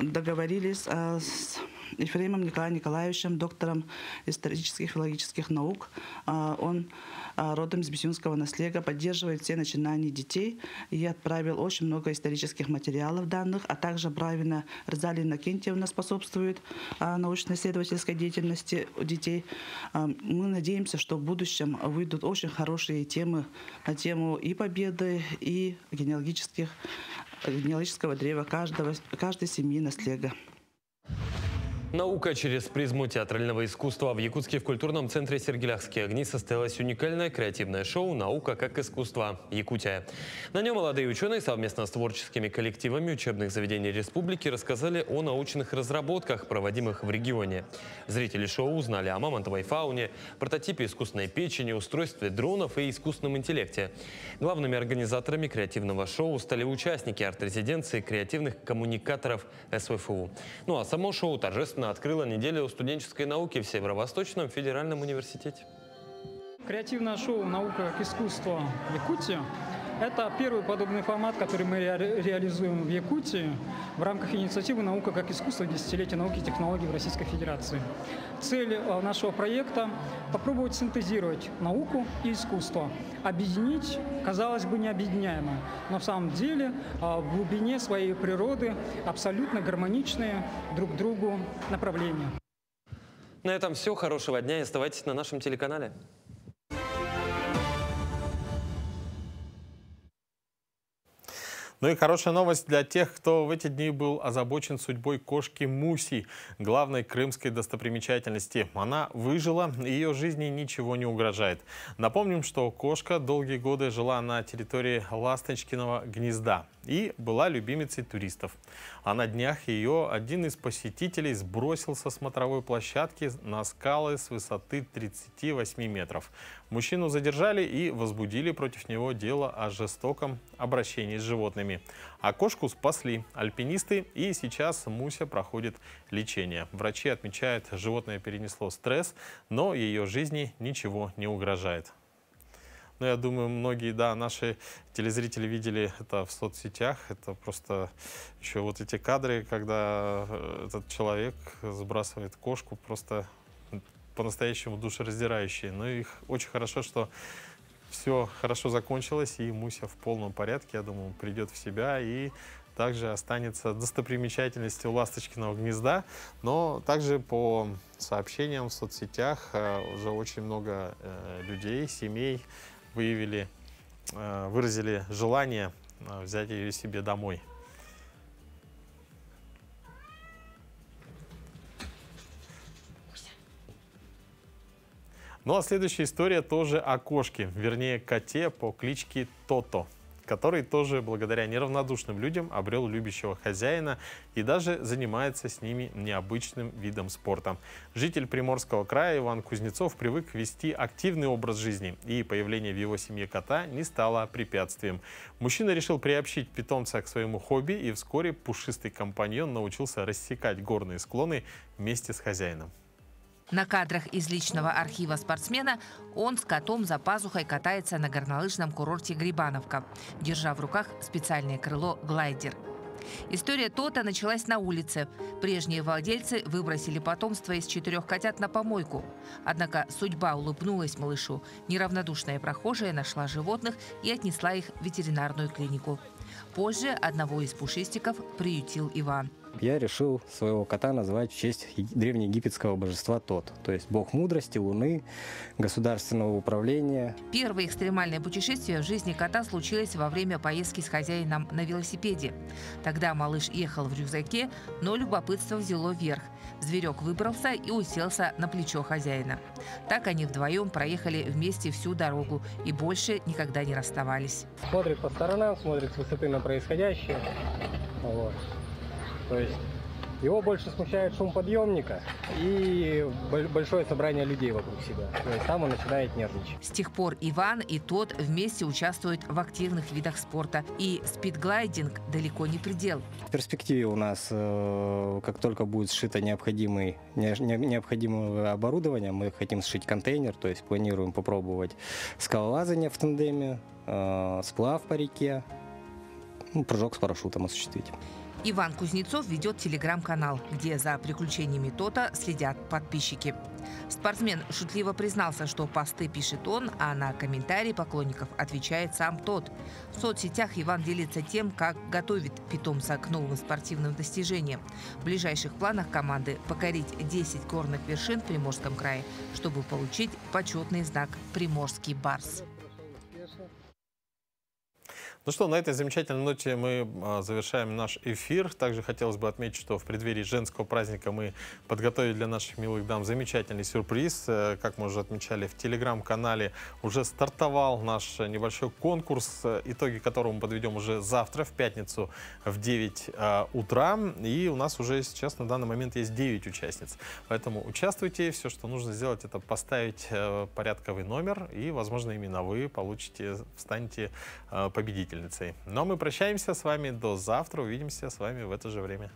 Договорились с Ефремом Николаем Николаевичем, доктором исторических и филологических наук. Он родом из Бесюнского наследия, поддерживает все начинания детей и отправил очень много исторических материалов данных, а также Бравина Розалия Иннокентьевна способствует научно-исследовательской деятельности детей. Мы надеемся, что в будущем выйдут очень хорошие темы на тему и победы, и генеалогического древа каждой семьи наследия. Наука через призму театрального искусства. В Якутске в культурном центре «Сергеляхские огни» состоялось уникальное креативное шоу «Наука как искусство. Якутия». На нем молодые ученые совместно с творческими коллективами учебных заведений республики рассказали о научных разработках, проводимых в регионе. Зрители шоу узнали о мамонтовой фауне, прототипе искусственной печени, устройстве дронов и искусственном интеллекте. Главными организаторами креативного шоу стали участники арт-резиденции креативных коммуникаторов СВФУ. Ну а само шоу торжественно открыла неделю студенческой науки в Северо-Восточном федеральном университете. Креативное шоу «Наука как искусство в Якутии» – это первый подобный формат, который мы реализуем в Якутии в рамках инициативы «Наука как искусство. Десятилетие науки и технологий в Российской Федерации». Цель нашего проекта – попробовать синтезировать науку и искусство, объединить, казалось бы, необъединяемое, но в самом деле в глубине своей природы абсолютно гармоничные друг другу направления. На этом все. Хорошего дня и оставайтесь на нашем телеканале. Ну и хорошая новость для тех, кто в эти дни был озабочен судьбой кошки Муси, главной крымской достопримечательности. Она выжила, и ее жизни ничего не угрожает. Напомним, что кошка долгие годы жила на территории Ласточкиного гнезда и была любимицей туристов. А на днях ее один из посетителей сбросил со смотровой площадки на скалы с высоты 38 метров. Мужчину задержали и возбудили против него дело о жестоком обращении с животными. А кошку спасли альпинисты, и сейчас Муся проходит лечение. Врачи отмечают, животное перенесло стресс, но ее жизни ничего не угрожает. Ну, я думаю, многие, да, наши телезрители видели это в соцсетях. Это просто еще вот эти кадры, когда этот человек сбрасывает кошку, просто по-настоящему душераздирающие. Но их очень хорошо, что все хорошо закончилось, и Муся в полном порядке, я думаю, придет в себя и также останется достопримечательностью Ласточкиного гнезда. Но также по сообщениям в соцсетях уже очень много людей, семей выразили желание взять ее себе домой. Ну а следующая история тоже о кошке, вернее коте по кличке Тото, который тоже благодаря неравнодушным людям обрел любящего хозяина и даже занимается с ними необычным видом спорта. Житель Приморского края Иван Кузнецов привык вести активный образ жизни, и появление в его семье кота не стало препятствием. Мужчина решил приобщить питомца к своему хобби, и вскоре пушистый компаньон научился рассекать горные склоны вместе с хозяином. На кадрах из личного архива спортсмена он с котом за пазухой катается на горнолыжном курорте Грибановка, держа в руках специальное крыло «Глайдер». История Тота началась на улице. Прежние владельцы выбросили потомство из 4 котят на помойку. Однако судьба улыбнулась малышу. Неравнодушная прохожая нашла животных и отнесла их в ветеринарную клинику. Позже одного из пушистиков приютил Иван. Я решил своего кота назвать в честь древнеегипетского божества Тот, то есть бог мудрости, луны, государственного управления. Первое экстремальное путешествие в жизни кота случилось во время поездки с хозяином на велосипеде. Тогда малыш ехал в рюкзаке, но любопытство взяло верх. Зверек выбрался и уселся на плечо хозяина. Так они вдвоем проехали вместе всю дорогу и больше никогда не расставались. Смотрит по сторонам, смотрит с высоты на происходящее. Вот. То есть его больше смущает шум подъемника и большое собрание людей вокруг себя. То есть там он начинает нервничать. С тех пор Иван и тот вместе участвуют в активных видах спорта. И спидглайдинг далеко не предел. В перспективе у нас, как только будет сшито необходимое оборудование, мы хотим сшить контейнер, то есть планируем попробовать скалолазание в тандеме, сплав по реке, прыжок с парашютом осуществить. Иван Кузнецов ведет телеграм-канал, где за приключениями Тота следят подписчики. Спортсмен шутливо признался, что посты пишет он, а на комментарии поклонников отвечает сам Тот. В соцсетях Иван делится тем, как готовит питомца к новым спортивным достижениям. В ближайших планах команды покорить 10 горных вершин в Приморском крае, чтобы получить почетный знак «Приморский барс». Ну что, на этой замечательной ноте мы завершаем наш эфир. Также хотелось бы отметить, что в преддверии женского праздника мы подготовили для наших милых дам замечательный сюрприз. Как мы уже отмечали, в телеграм-канале уже стартовал наш небольшой конкурс, итоги которого мы подведем уже завтра, в пятницу, в 9 утра. И у нас уже сейчас на данный момент есть 9 участниц. Поэтому участвуйте. Все, что нужно сделать, это поставить порядковый номер. И, возможно, именно вы станете победителем. Но мы прощаемся с вами до завтра. Увидимся с вами в это же время.